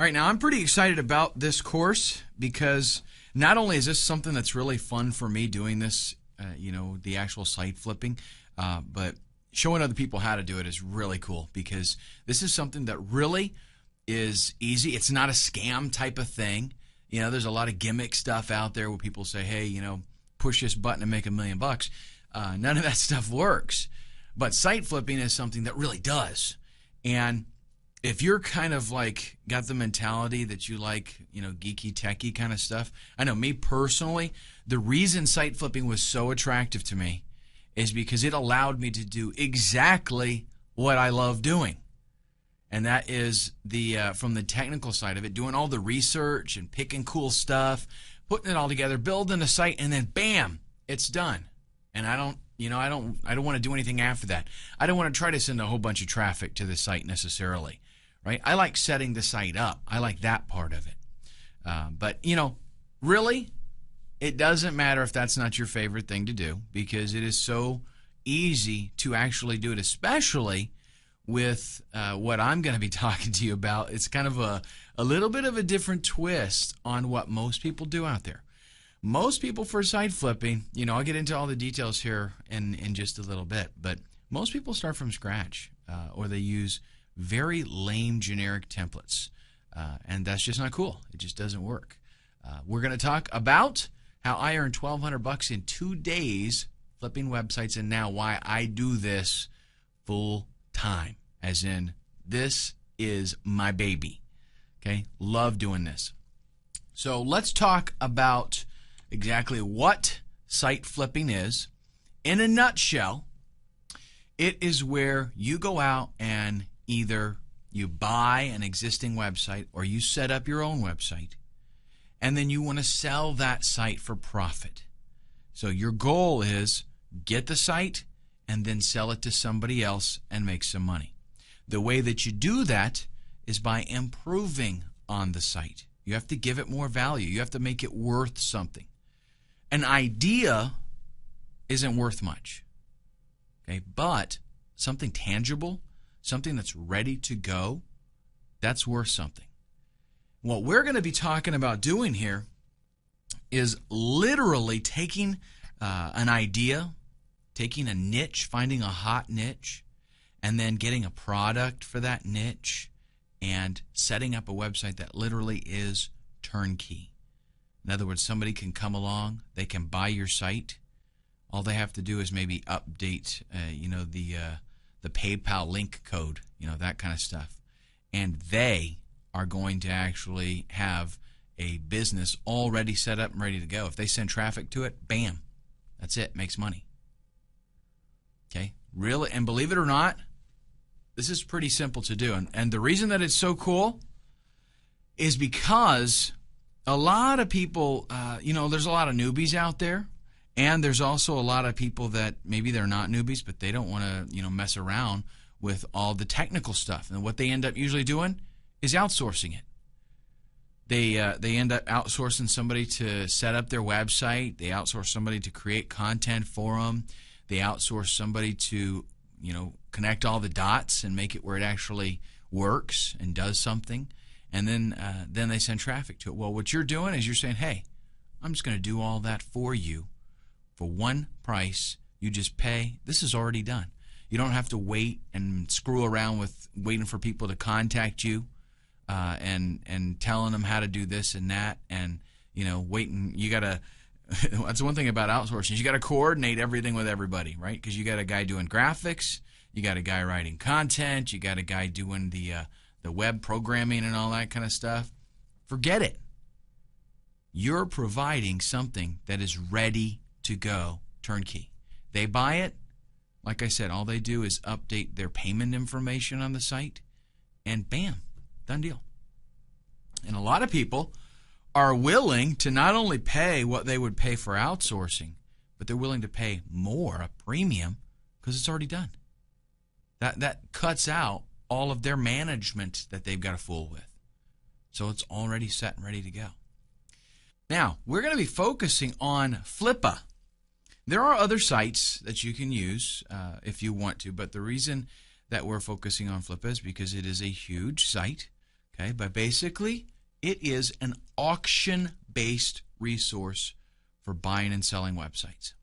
All right, now I'm pretty excited about this course because not only is this something that's really fun for me doing this, the actual site flipping, but showing other people how to do it is really cool because this is something that really is easy. It's not a scam type of thing. There's a lot of gimmick stuff out there where people say, hey, push this button and make $1 million. None of that stuff works. But site flipping is something that really does. And if you're kind of like got the mentality that you like, geeky, techie kind of stuff, I know me personally, the reason site flipping was so attractive to me is because it allowed me to do exactly what I love doing. And that is from the technical side of it, doing all the research and picking cool stuff, putting it all together, building a site, and then bam, it's done. And I don't want to do anything after that. I don't want to try to send a whole bunch of traffic to the site necessarily. Right? I like setting the site up. I like that part of it. But, really, it doesn't matter if that's not your favorite thing to do because it is so easy to actually do it, especially with what I'm going to be talking to you about. It's kind of a little bit of a different twist on what most people do out there. Most people for site flipping, I'll get into all the details here in just a little bit, but most people start from scratch or they use very lame generic templates, and that's just not cool. It just doesn't work. We're going to talk about how I earned $1,200 in 2 days flipping websites, and now why I do this full time, as in this is my baby. Okay, love doing this. So let's talk about exactly what site flipping is. In a nutshell, it is where you go out and either you buy an existing website or you set up your own website, and then you want to sell that site for profit. So your goal is get the site and then sell it to somebody else and make some money. The way that you do that is by improving on the site. You have to give it more value. You have to make it worth something. An idea isn't worth much, okay? But something tangible, something that's ready to go, that's worth something. What we're going to be talking about doing here is literally taking an idea, taking a niche, finding a hot niche, and then getting a product for that niche and setting up a website that literally is turnkey. In other words, somebody can come along, they can buy your site. All they have to do is maybe update, the PayPal link code, that kind of stuff. And they are going to actually have a business already set up and ready to go. If they send traffic to it, bam, that's it, makes money. Okay, really, and believe it or not, this is pretty simple to do. And the reason that it's so cool is because a lot of people, there's a lot of newbies out there. And there's also a lot of people that maybe they're not newbies, but they don't want to, mess around with all the technical stuff. And what they end up usually doing is outsourcing it. They end up outsourcing somebody to set up their website. They outsource somebody to create content for them. They outsource somebody to, connect all the dots and make it where it actually works and does something. And then they send traffic to it. Well, what you're doing is you're saying, hey, I'm just going to do all that for you. For one price, you just pay. This is already done. You don't have to wait and screw around with waiting for people to contact you and telling them how to do this and that and, waiting. You got to – that's one thing about outsourcing. You got to coordinate everything with everybody, right? Because you got a guy doing graphics. You got a guy writing content. You got a guy doing the web programming and all that kind of stuff. Forget it. You're providing something that is ready to go, turnkey. They buy it. Like I said, all they do is update their payment information on the site, and bam, done deal. And a lot of people are willing to not only pay what they would pay for outsourcing, but they're willing to pay more, a premium, because it's already done. That cuts out all of their management that they've got to fool with. So it's already set and ready to go. Now, we're going to be focusing on FLIPPA. There are other sites that you can use if you want to, but the reason that we're focusing on FLIPPA is because it is a huge site. Okay, but basically, it is an auction-based resource for buying and selling websites.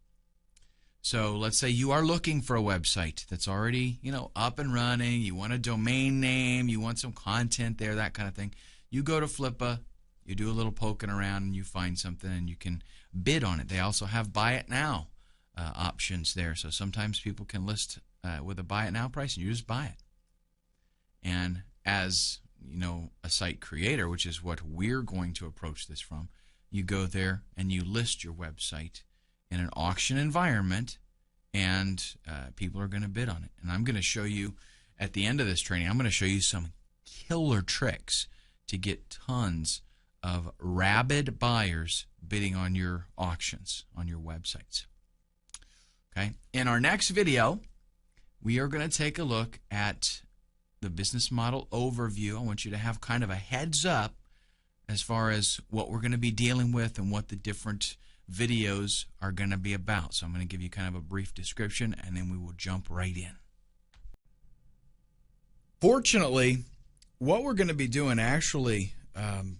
So let's say you are looking for a website that's already, up and running. You want a domain name, you want some content there, that kind of thing. You go to Flippa, you do a little poking around, and you find something, and you can bid on it. They also have buy it now options there. So sometimes people can list with a buy it now price, and you just buy it. And as a site creator, which is what we're going to approach this from, you go there and you list your website in an auction environment, and people are going to bid on it. And I'm going to show you at the end of this training, I'm going to show you some killer tricks to get tons of rabid buyers bidding on your auctions on your websites. Okay. In our next video, we are going to take a look at the business model overview. I want you to have kind of a heads up as far as what we're going to be dealing with and what the different videos are going to be about. So I'm going to give you kind of a brief description, and then we will jump right in. Fortunately, what we're going to be doing actually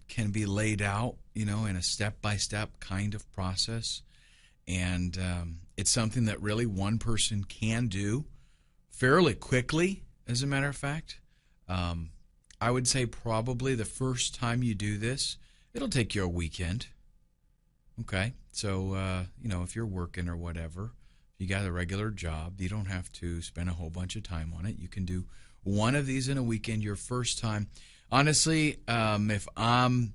can be laid out, in a step-by-step kind of process. And it's something that really one person can do fairly quickly, as a matter of fact. I would say probably the first time you do this, it'll take you a weekend. Okay, so, if you're working or whatever, you got a regular job, you don't have to spend a whole bunch of time on it. You can do one of these in a weekend your first time. Honestly, if I'm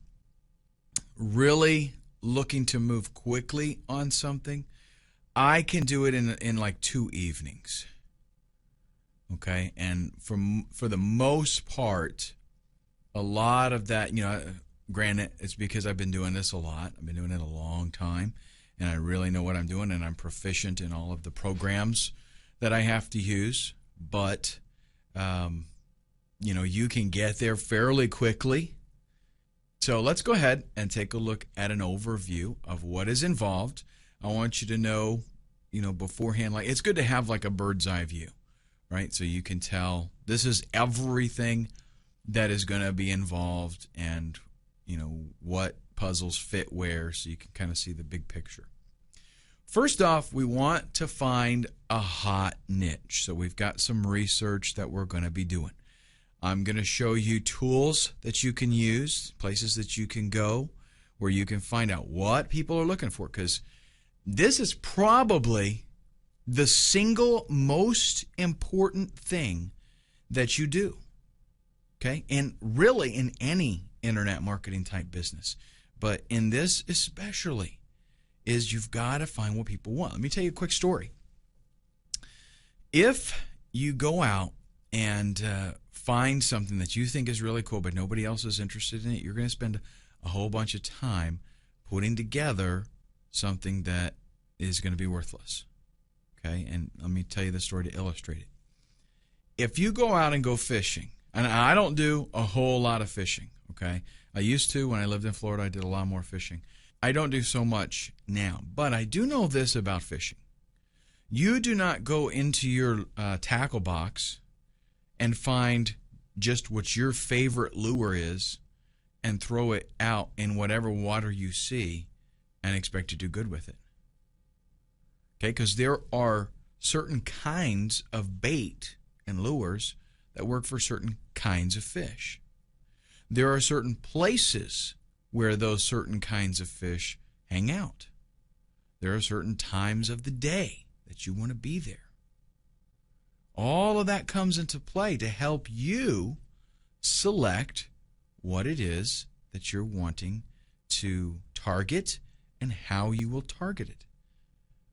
really looking to move quickly on something, I can do it in like 2 evenings. Okay, and for the most part, a lot of that, granted, it's because I've been doing this a lot. I've been doing it a long time, and I really know what I'm doing, and I'm proficient in all of the programs that I have to use. But, you can get there fairly quickly. So let's go ahead and take a look at an overview of what is involved. I want you to know, beforehand, like it's good to have like a bird's eye view, right? So you can tell this is everything that is going to be involved, and what puzzles fit where, so you can kind of see the big picture. First off, we want to find a hot niche. So we've got some research that we're going to be doing. I'm going to show you tools that you can use, places that you can go where you can find out what people are looking for, because this is probably the single most important thing that you do. Okay? And really in any internet marketing type business, but in this especially, is you've got to find what people want. Let me tell you a quick story. If you go out and find something that you think is really cool, but nobody else is interested in it, you're going to spend a whole bunch of time putting together something that is going to be worthless. Okay? And let me tell you the story to illustrate it. If you go out and go fishing, and I don't do a whole lot of fishing, okay? I used to. When I lived in Florida, I did a lot more fishing. I don't do so much now, but I do know this about fishing. You do not go into your tackle box and find just what your favorite lure is and throw it out in whatever water you see and expect to do good with it. Okay, because there are certain kinds of bait and lures that work for certain kinds of fish. There are certain places where those certain kinds of fish hang out. There are certain times of the day that you want to be there. All of that comes into play to help you select what it is that you're wanting to target and how you will target it.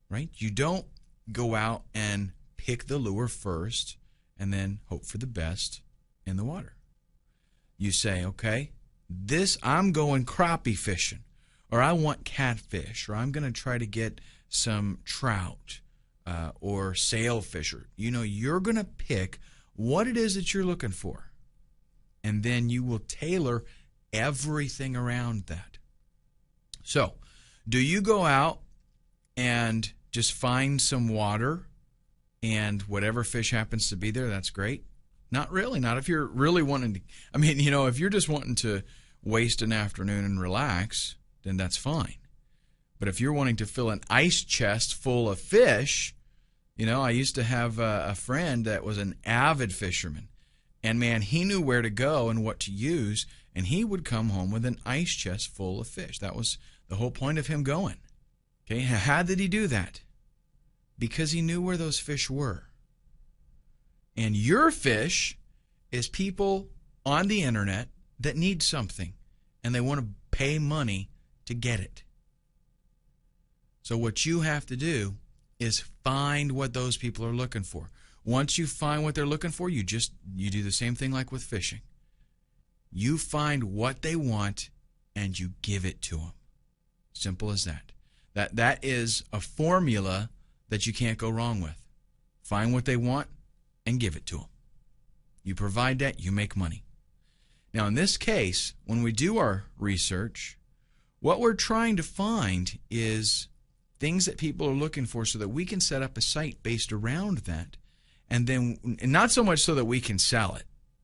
Right? You don't go out and pick the lure first and then hope for the best in the water. You say, okay, I'm going crappie fishing, or I want catfish, or I'm going to try to get some trout or sailfish. You're going to pick what it is that you're looking for, and then you will tailor everything around that. So, do you go out and just find some water and whatever fish happens to be there, that's great? Not really. Not if you're really wanting to. I mean, if you're just wanting to waste an afternoon and relax, then that's fine. But if you're wanting to fill an ice chest full of fish, I used to have a friend that was an avid fisherman. And man, he knew where to go and what to use, and he would come home with an ice chest full of fish. That was the whole point of him going. Okay, how did he do that? Because he knew where those fish were. And your fish is people on the internet that need something, and they want to pay money to get it. So what you have to do is find what those people are looking for. Once you find what they're looking for, you do the same thing like with fishing. You find what they want and you give it to them. Simple as that. That is a formula that you can't go wrong with. Find what they want and give it to them. You provide that, you make money. Now, in this case, when we do our research, what we're trying to find is things that people are looking for so that we can set up a site based around that. And not so much so that we can sell it,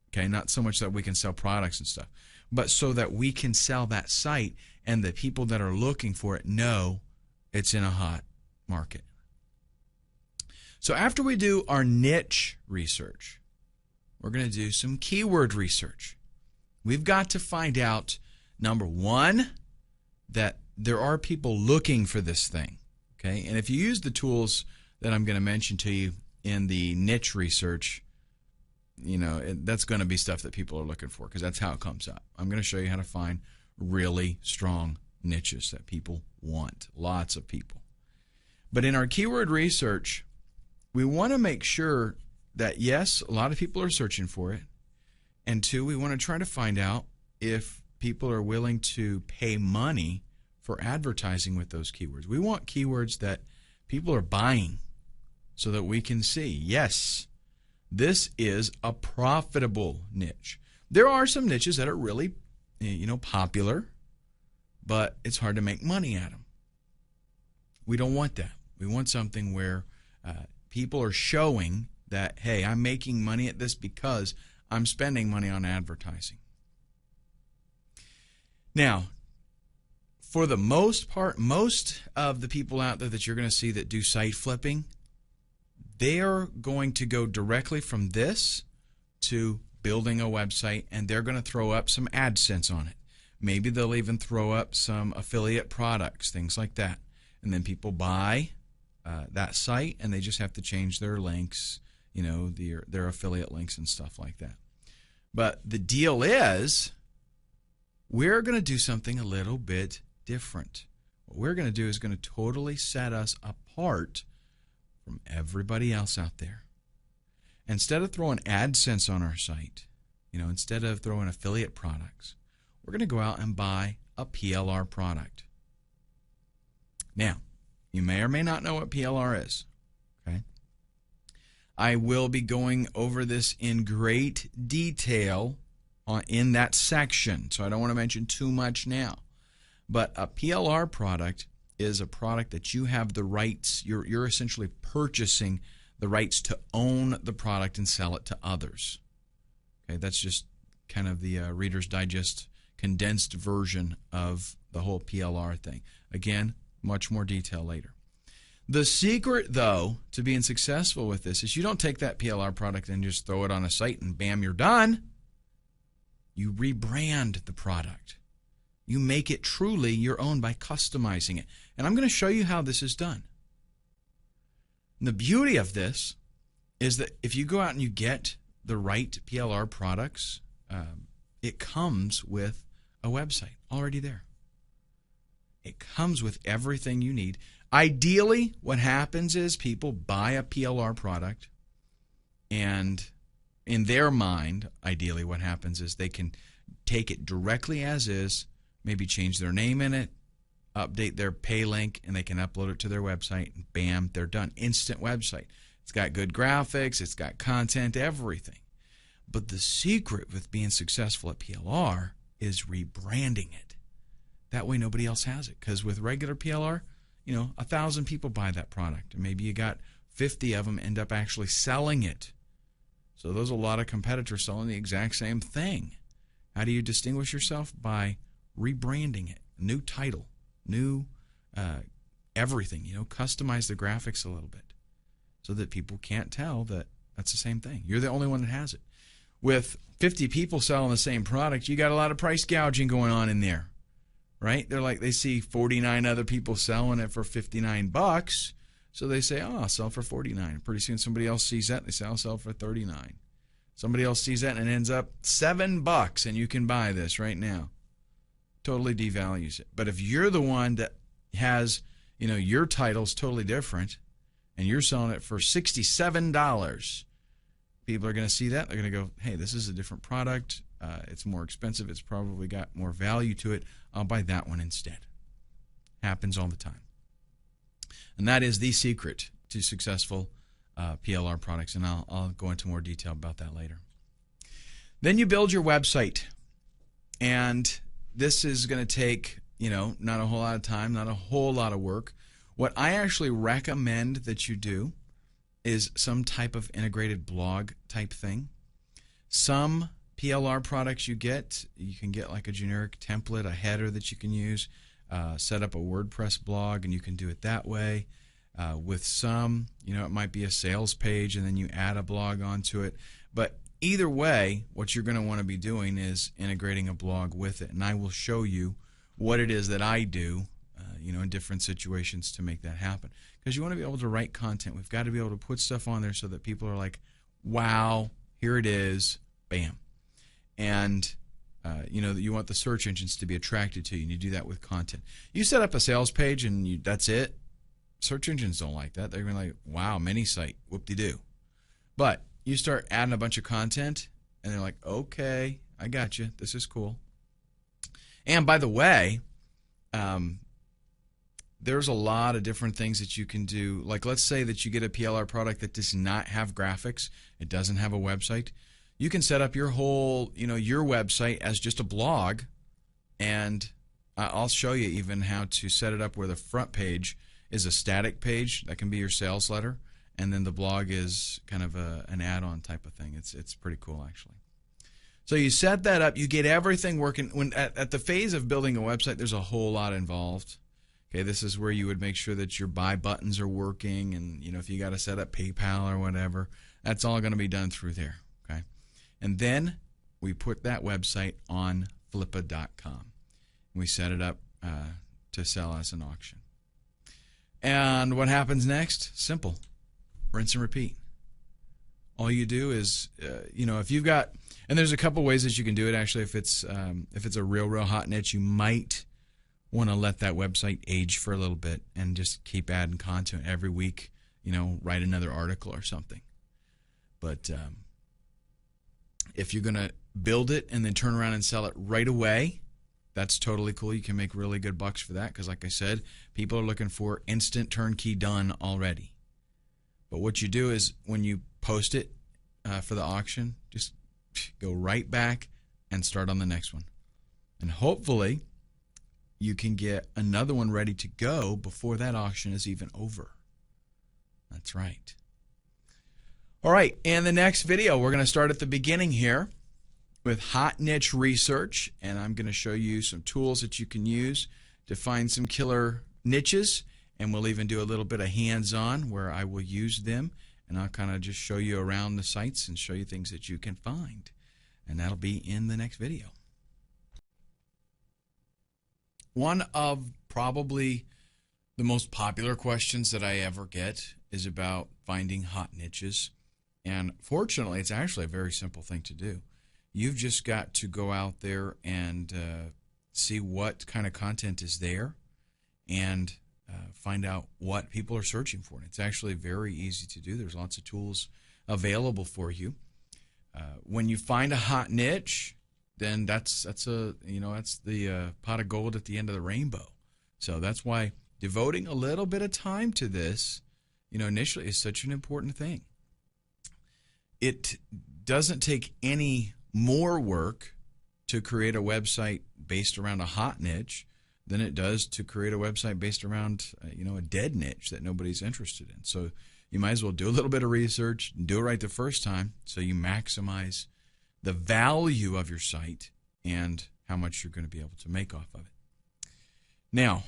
okay? Not so much that we can sell products and stuff, but so that we can sell that site and the people that are looking for it know it's in a hot market. So after we do our niche research, we're going to do some keyword research. We've got to find out, number one, that there are people looking for this thing, okay? And if you use the tools that I'm going to mention to you in the niche research, that's going to be stuff that people are looking for because that's how it comes up. I'm going to show you how to find really strong niches that people want, lots of people. But in our keyword research, we want to make sure that, yes, a lot of people are searching for it, and two, we want to try to find out if people are willing to pay money for advertising with those keywords. We want keywords that people are buying, so that we can see, yes, this is a profitable niche. There are some niches that are really, popular, but it's hard to make money at them. We don't want that. We want something where people are showing that, hey, I'm making money at this because I'm spending money on advertising. Now, for the most part, most of the people out there that you're going to see that do site flipping, they are going to go directly from this to building a website, and they're going to throw up some AdSense on it. Maybe they'll even throw up some affiliate products, things like that. And then people buy that site, and they just have to change their links, their affiliate links and stuff like that. But the deal is, we're going to do something a little bit different. What we're going to do is going to totally set us apart from everybody else out there. Instead of throwing AdSense on our site, instead of throwing affiliate products, we're going to go out and buy a PLR product. Now, you may or may not know what PLR is, okay? I will be going over this in great detail in that section, so I don't want to mention too much now. But a PLR product is a product that you have the rights, you're essentially purchasing the rights to own the product and sell it to others. Okay, that's just kind of the Reader's Digest condensed version of the whole PLR thing. Again, much more detail later. The secret, though, to being successful with this is you don't take that PLR product and just throw it on a site and bam, you're done. You rebrand the product. You make it truly your own by customizing it. And I'm going to show you how this is done. And the beauty of this is that if you go out and you get the right PLR products, it comes with a website already there. It comes with everything you need. Ideally, what happens is people buy a PLR product, and in their mind, ideally what happens is they can take it directly as is, maybe change their name in it, update their pay link, and they can upload it to their website, and bam, they're done. Instant website. It's got good graphics, it's got content, everything. But the secret with being successful at PLR is rebranding it. That way nobody else has it. Because with regular PLR, 1,000 people buy that product, and maybe you got 50 of them end up actually selling it So there's a lot of competitors selling the exact same thing. How do you distinguish yourself? By rebranding it, new title, new everything. Customize the graphics a little bit so that people can't tell that that's the same thing. You're the only one that has it. With 50 people selling the same product, you got a lot of price gouging going on in there, right? They see 49 other people selling it for $59, so they say, "Oh, I'll sell for 49." Pretty soon somebody else sees that and they say, "I'll sell for 39." Somebody else sees that and it ends up $7, and you can buy this right now. Totally devalues it. But if you're the one that has, your title's totally different, and you're selling it for $67, people are going to see that. They're going to go, "Hey, this is a different product. It's more expensive. It's probably got more value to it. I'll buy that one instead." Happens all the time. And that is the secret to successful PLR products, and I'll go into more detail about that later. Then you build your website, and this is going to take, not a whole lot of time, not a whole lot of work. What I actually recommend that you do is some type of integrated blog type thing. Some PLR products you can get like a generic template, a header that you can use, set up a WordPress blog, and you can do it that way. With some, it might be a sales page, and then you add a blog onto it. But either way, what you're going to want to be doing is integrating a blog with it. And I will show you what it is that I do, in different situations to make that happen. Because you want to be able to write content. We've got to be able to put stuff on there so that people are like, "Wow, here it is, bam." And you want the search engines to be attracted to you, and you do that with content. You set up a sales page and that's it. Search engines don't like that. They're going to be like, "Wow, mini site, whoop-de-doo." But you start adding a bunch of content, and they're like, "Okay, I got you. This is cool." And by the way, there's a lot of different things that you can do. Like, let's say that you get a PLR product that does not have graphics. It doesn't have a website. You can set up your whole, your website as just a blog, and I'll show you even how to set it up where the front page is a static page. That can be your sales letter, and then the blog is kind of an add-on type of thing. It's pretty cool, actually. So you set that up. You get everything working. When at the phase of building a website, there's a whole lot involved. Okay, this is where you would make sure that your buy buttons are working, and if you got to set up PayPal or whatever, that's all going to be done through there. Okay, and then we put that website on flippa.com. We set it up to sell as an auction. And what happens next? Simple. Rinse and repeat. All you do is, if you've got, and there's a couple ways that you can do it. Actually, if it's a real hot niche, you might want to let that website age for a little bit and just keep adding content every week. Write another article or something. But if you're going to build it and then turn around and sell it right away, that's totally cool. You can make really good bucks for that because, like I said, people are looking for instant turnkey done already. But what you do is when you post it for the auction, just go right back and start on the next one. And hopefully you can get another one ready to go before that auction is even over. That's right. All right, in the next video, we're going to start at the beginning here with hot niche research, and I'm going to show you some tools that you can use to find some killer niches, and we'll even do a little bit of hands-on where I will use them, and I'll kind of just show you around the sites and show you things that you can find, and that'll be in the next video. One of probably the most popular questions that I ever get is about finding hot niches, and fortunately, it's actually a very simple thing to do. You've just got to go out there and see what kind of content is there and find out what people are searching for. And it's actually very easy to do. There's lots of tools available for you. When you find a hot niche, then that's the pot of gold at the end of the rainbow. So that's why devoting a little bit of time to this, initially is such an important thing. It doesn't take any more work to create a website based around a hot niche than it does to create a website based around a dead niche that nobody's interested in. So you might as well do a little bit of research and do it right the first time so you maximize the value of your site and how much you're going to be able to make off of it. Now,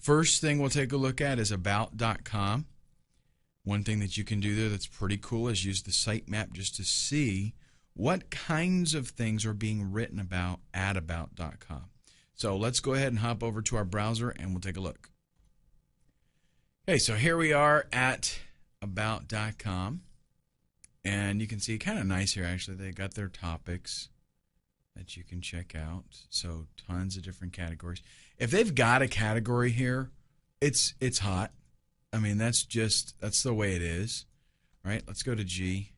first thing we'll take a look at is about.com. One thing that you can do there that's pretty cool is use the sitemap just to see what kinds of things are being written about at about.com. So let's go ahead and hop over to our browser and we'll take a look. Okay, so here we are at about.com. And you can see kind of nice here, actually. They got their topics that you can check out. So tons of different categories. If they've got a category here, it's hot. I mean, that's the way it is. All right, let's go to G.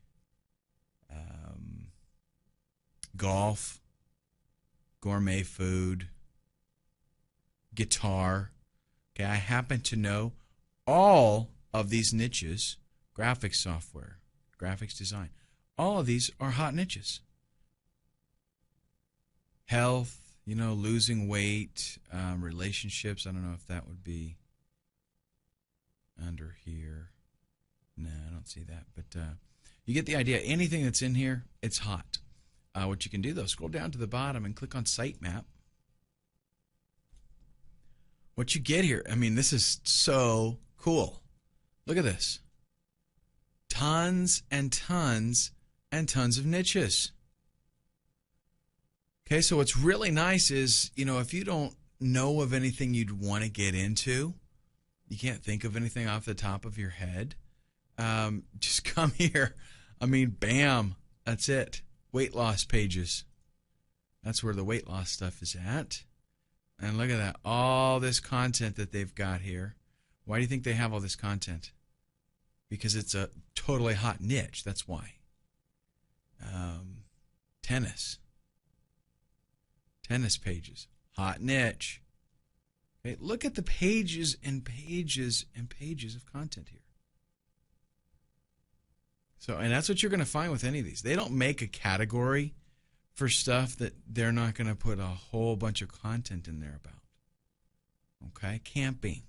Golf, gourmet food, guitar. Okay, I happen to know all of these niches, graphics software, graphics design. All of these are hot niches. Health, losing weight, relationships. I don't know if that would be under here. No, I don't see that. But you get the idea. Anything that's in here, it's hot. What you can do, though, scroll down to the bottom and click on Sitemap. What you get here, I mean, this is so cool. Look at this. Tons and tons and tons of niches. Okay, so what's really nice is, if you don't know of anything you'd want to get into, you can't think of anything off the top of your head, just come here. I mean, bam, that's it. Weight loss pages. That's where the weight loss stuff is at. And look at that, all this content that they've got here. Why do you think they have all this content? Because it's a totally hot niche, that's why. Tennis pages, hot niche. Okay, look at the pages and pages and pages of content here. So, and that's what you're going to find with any of these. They don't make a category for stuff that they're not going to put a whole bunch of content in there about. Okay, camping.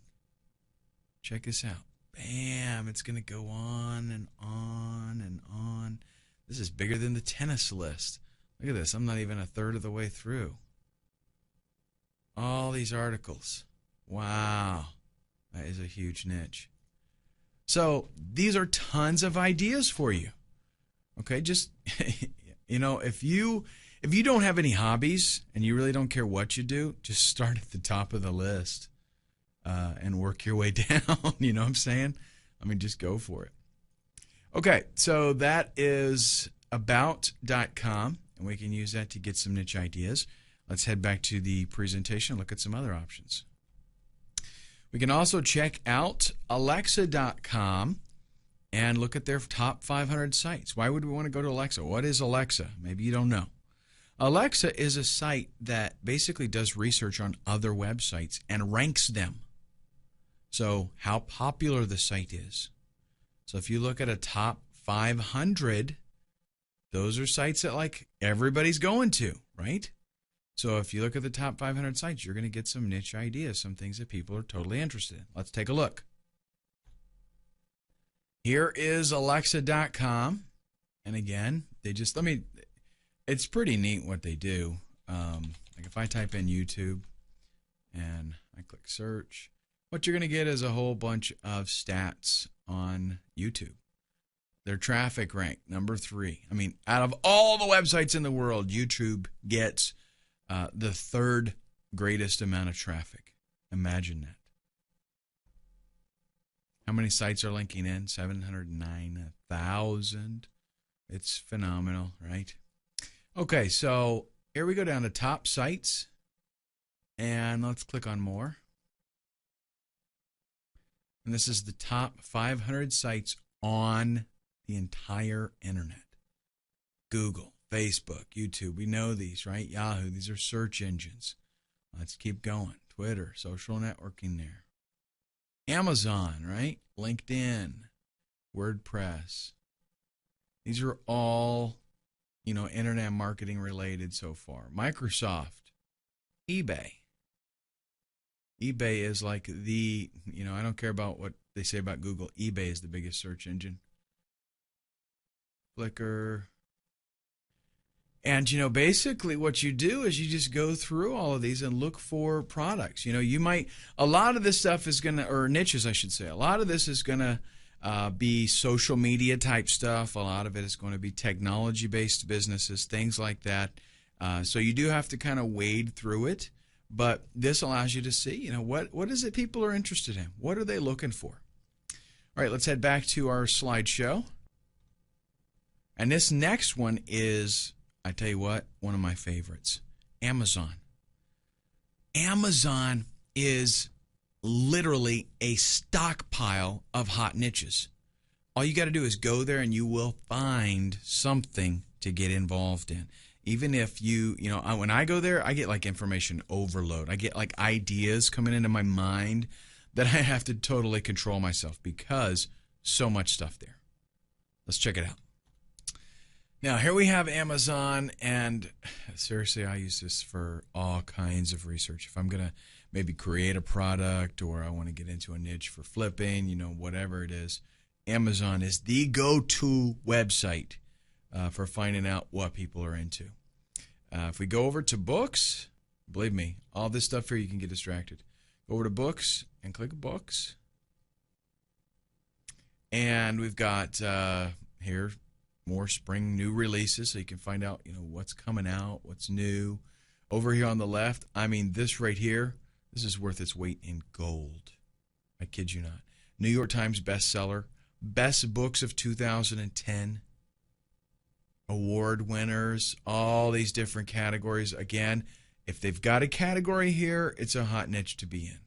Check this out. Bam, it's going to go on and on and on. This is bigger than the tennis list. Look at this. I'm not even a third of the way through. All these articles. Wow. That is a huge niche. So these are tons of ideas for you. Okay, just, if you don't have any hobbies and you really don't care what you do, just start at the top of the list and work your way down. You know what I'm saying? I mean, just go for it. Okay, so that is about.com, and we can use that to get some niche ideas. Let's head back to the presentation and look at some other options. We can also check out Alexa.com and look at their top 500 sites. Why would we want to go to Alexa? What is Alexa? Maybe you don't know. Alexa is a site that basically does research on other websites and ranks them. So how popular the site is. So if you look at a top 500, those are sites that everybody's going to, right? So if you look at the top 500 sites, you're going to get some niche ideas, some things that people are totally interested in. Let's take a look. Here is Alexa.com. And again, it's pretty neat what they do. If I type in YouTube and I click search, what you're going to get is a whole bunch of stats on YouTube. Their traffic rank, number 3. I mean, out of all the websites in the world, YouTube gets the third greatest amount of traffic. Imagine that. How many sites are linking in? 709,000. It's phenomenal, right? Okay, so here we go down to top sites, and let's click on more. And this is the top 500 sites on the entire internet. Google, Facebook, YouTube, we know these, right? Yahoo, these are search engines. Let's keep going. Twitter, social networking there. Amazon, right? LinkedIn, WordPress. These are all, internet marketing related so far. Microsoft, eBay. eBay is like I don't care about what they say about Google. eBay is the biggest search engine. Flickr. And, basically what you do is you just go through all of these and look for products. A lot of this stuff is going to, or niches, I should say, a lot of this is going to be social media type stuff. A lot of it is going to be technology-based businesses, things like that. So you do have to kind of wade through it. But this allows you to see, what is it people are interested in? What are they looking for? All right, let's head back to our slideshow. And this next one is, I tell you what, one of my favorites, Amazon. Amazon is literally a stockpile of hot niches. All you got to do is go there and you will find something to get involved in. Even if when I go there, I get like information overload. I get like ideas coming into my mind that I have to totally control myself because so much stuff there. Let's check it out. Now, here we have Amazon, and seriously, I use this for all kinds of research. If I'm going to maybe create a product or I want to get into a niche for flipping, whatever it is, Amazon is the go-to website for finding out what people are into. If we go over to books, believe me, all this stuff here you can get distracted. Go over to books and click books. And we've got here more spring new releases, so you can find out what's coming out, what's new. Over here on the left, this right here, this is worth its weight in gold. I kid you not. New York Times bestseller, best books of 2010, award winners, all these different categories. Again, if they've got a category here, it's a hot niche to be in.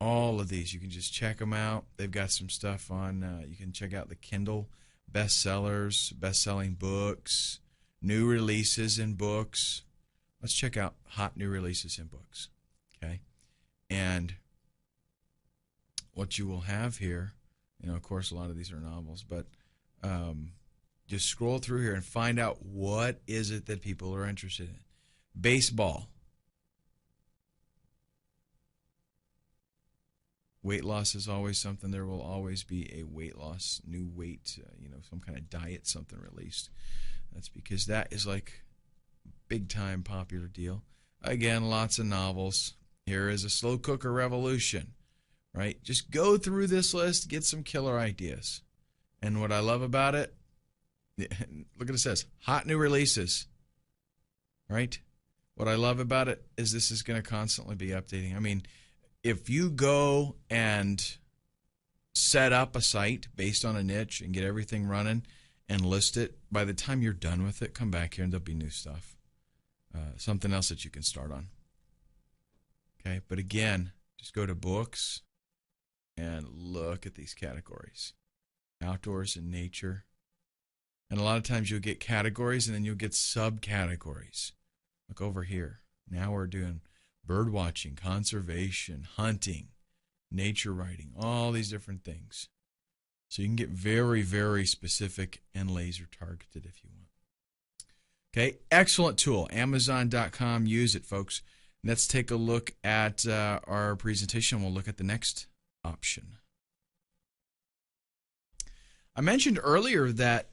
All of these, you can just check them out. They've got some stuff on, you can check out the Kindle bestsellers, best-selling books, new releases in books. Let's check out hot new releases in books, okay? And what you will have here, of course, a lot of these are novels, but just scroll through here and find out what is it that people are interested in. Baseball. Weight loss is always something. There will always be a weight loss, new weight, some kind of diet, something released. That's because that is like big time popular deal. Again, lots of novels. Here is a slow cooker revolution, right? Just go through this list, get some killer ideas. And what I love about it, look at it says, hot new releases, right? What I love about it is this is going to constantly be updating. If you go and set up a site based on a niche and get everything running and list it, by the time you're done with it, come back here and there'll be new stuff. Something else that you can start on. Okay, but again, just go to books and look at these categories. Outdoors and nature. And a lot of times you'll get categories and then you'll get subcategories. Look over here. Now we're doing bird watching, conservation, hunting, nature writing, all these different things. So you can get very, very specific and laser targeted if you want. Okay, excellent tool. Amazon.com. Use it, folks. Let's take a look at our presentation. We'll look at the next option. I mentioned earlier that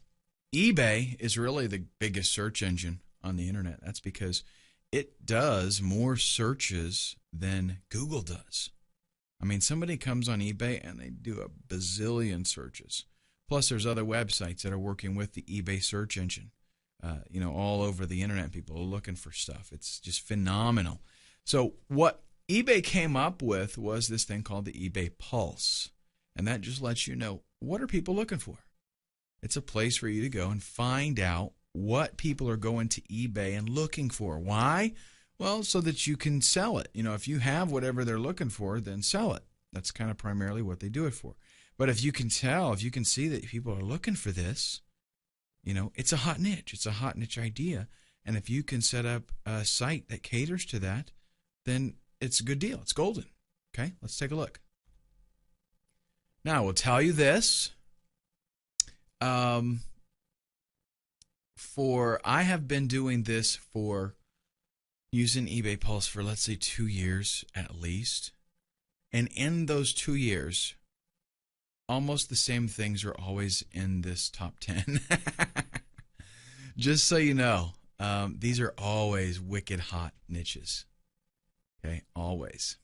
eBay is really the biggest search engine on the internet. That's because it does more searches than Google does. Somebody comes on eBay and they do a bazillion searches. Plus, there's other websites that are working with the eBay search engine. All over the internet, people are looking for stuff. It's just phenomenal. So what eBay came up with was this thing called the eBay Pulse. And that just lets you know, what are people looking for? It's a place for you to go and find out what people are going to eBay and looking for. Why? Well, so that you can sell it. If you have whatever they're looking for, then sell it. That's kind of primarily what they do it for. But if you can see that people are looking for this, it's a hot niche. It's a hot niche idea. And if you can set up a site that caters to that, then it's a good deal. It's golden. Okay, let's take a look. Now, I will tell you this. I have been doing this using eBay Pulse for, let's say, 2 years at least. And in those 2 years, almost the same things are always in this top 10. Just so you know, these are always wicked hot niches. Okay, always.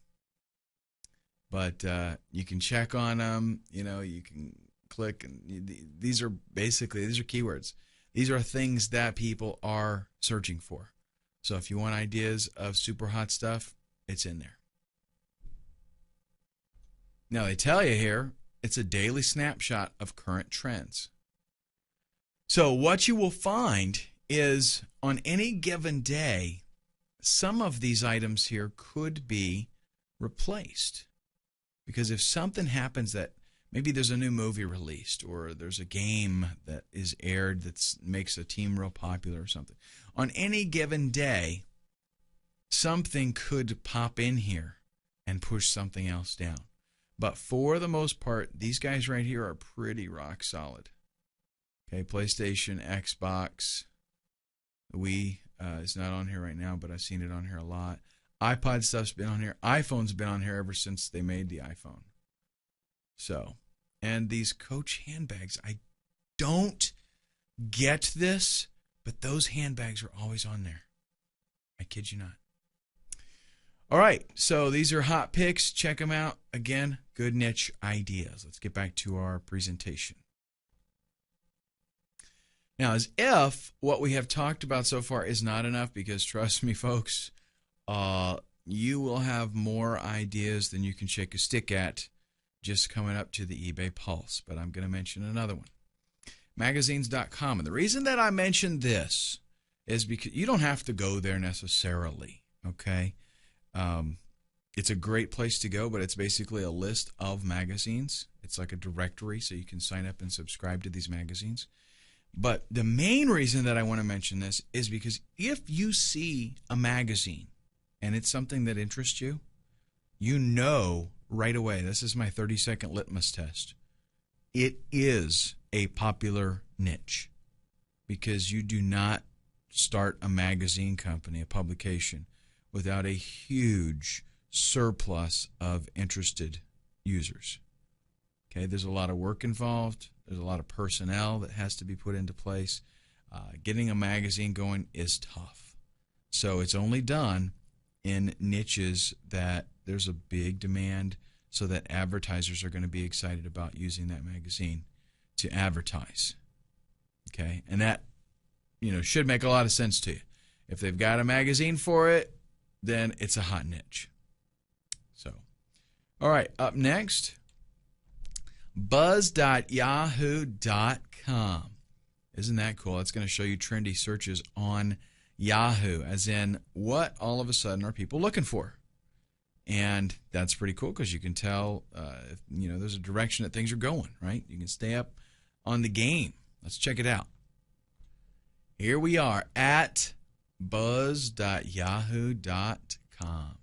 But you can check on them. You know, you can click, and these are keywords. These are things that people are searching for. So if you want ideas of super hot stuff, it's in there. Now they tell you here, it's a daily snapshot of current trends. So what you will find is on any given day, some of these items here could be replaced. Because if something happens that maybe there's a new movie released or there's a game that is aired that makes a team real popular or something, on any given day, something could pop in here and push something else down. But for the most part, these guys right here are pretty rock solid. Okay, PlayStation, Xbox, Wii is not on here right now, but I've seen it on here a lot. iPod stuff's been on here. iPhone's been on here ever since they made the iPhone. So, and these Coach handbags, I don't get this, but those handbags are always on there. I kid you not. All right, so these are hot picks. Check them out. Again, good niche ideas. Let's get back to our presentation. Now, as if what we have talked about so far is not enough, because trust me, folks, you will have more ideas than you can shake a stick at just coming up to the eBay Pulse. But I'm going to mention another one. Magazines.com. And the reason that I mentioned this is because you don't have to go there necessarily, okay? It's a great place to go, but it's basically a list of magazines. It's like a directory, so you can sign up and subscribe to these magazines. But the main reason that I want to mention this is because if you see a magazine and it's something that interests you, you know right away, this is my 30-second litmus test, it is a popular niche, because you do not start a magazine company, a publication, without a huge surplus of interested users. Okay, there's a lot of work involved. There's a lot of personnel that has to be put into place. Getting a magazine going is tough. So it's only done in niches that there's a big demand, so that advertisers are going to be excited about using that magazine to advertise. Okay, and that, you know, should make a lot of sense to you. If they've got a magazine for it, then it's a hot niche. So, all right, up next, buzz.yahoo.com. Isn't that cool? It's going to show you trendy searches on Yahoo, as in what all of a sudden are people looking for. And that's pretty cool, because you can tell, if, you know, there's a direction that things are going, right? You can stay up on the game. Let's check it out. Here we are at buzz.yahoo.com.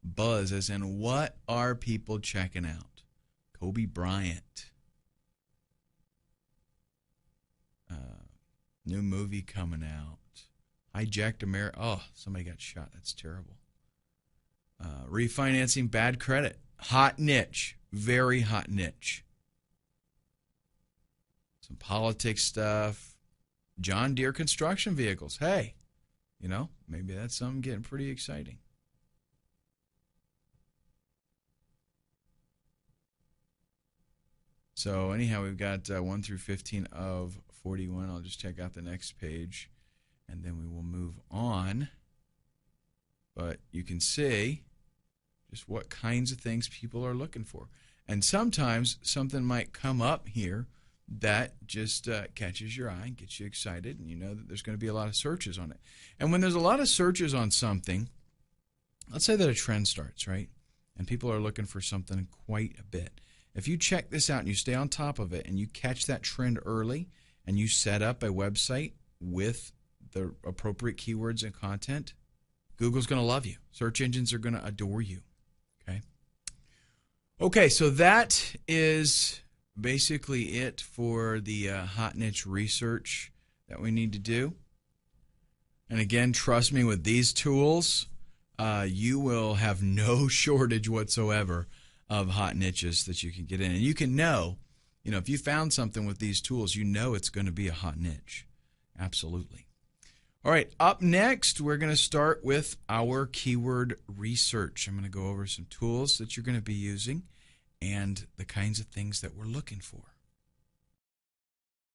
Buzz, as in what are people checking out? Kobe Bryant. New movie coming out. Hijacked America. Oh, somebody got shot. That's terrible. Refinancing bad credit. Hot niche. Very hot niche. Some politics stuff. John Deere construction vehicles. Hey, you know, maybe that's something getting pretty exciting. So anyhow, we've got 1 through 15 of 41. I'll just check out the next page, and then we will move on. But you can see just what kinds of things people are looking for. And sometimes something might come up here that just catches your eye and gets you excited, and you know that there's going to be a lot of searches on it. And when there's a lot of searches on something, let's say that a trend starts, right? And people are looking for something quite a bit. If you check this out and you stay on top of it and you catch that trend early and you set up a website with the appropriate keywords and content, Google's going to love you. Search engines are going to adore you. Okay, so that is basically it for the hot niche research that we need to do. And again, trust me, with these tools, you will have no shortage whatsoever of hot niches that you can get in. And you can know, if you found something with these tools, it's going to be a hot niche. Absolutely. All right, up next, we're going to start with our keyword research. I'm going to go over some tools that you're going to be using and the kinds of things that we're looking for.